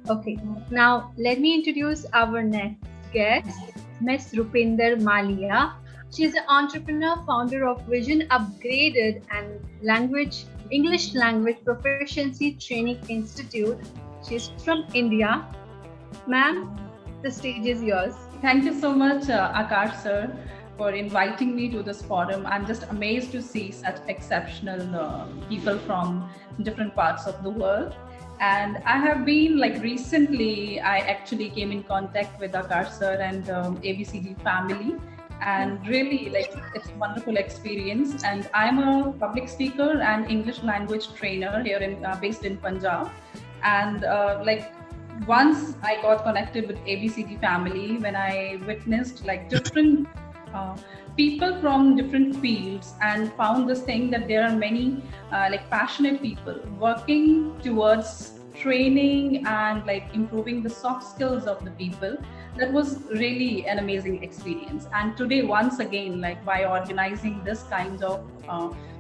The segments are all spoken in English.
Okay, now let me introduce our next guest, Miss Rupinder Maliya. She is an entrepreneur, founder of Vision Upgraded and English Language Proficiency Training Institute. She is from India. Ma'am, the stage is yours. Thank you so much, Akash sir, for inviting me to this forum. I'm just amazed to see such exceptional people from different parts of the world. And I have been like recently, I actually came in contact with Akash sir and ABCD family. And really, like, it's a wonderful experience. And I'm a public speaker and English language trainer here based in Punjab. And once I got connected with ABCD family, when I witnessed like different people from different fields and found this thing that there are many like passionate people working towards training and like improving the soft skills of the people. That was really an amazing experience. And today, once again, like by organizing this kind of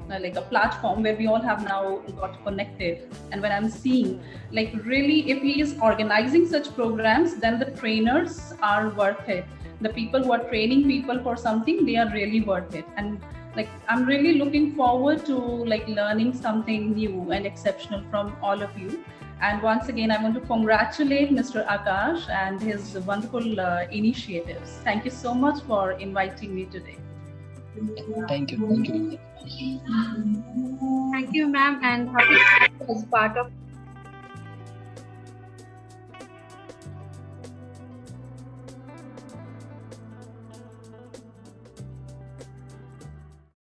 like a platform where we all have now got connected, and when I'm seeing like really if he is organizing such programs, then the trainers are worth it. The people who are training people for something, they are really worth it. And like I'm really looking forward to like learning something new and exceptional from all of you. And once again, I want to congratulate Mr. Akash and his wonderful initiatives. Thank you so much for inviting me today. Thank you. Thank you, ma'am, and happy to be as part of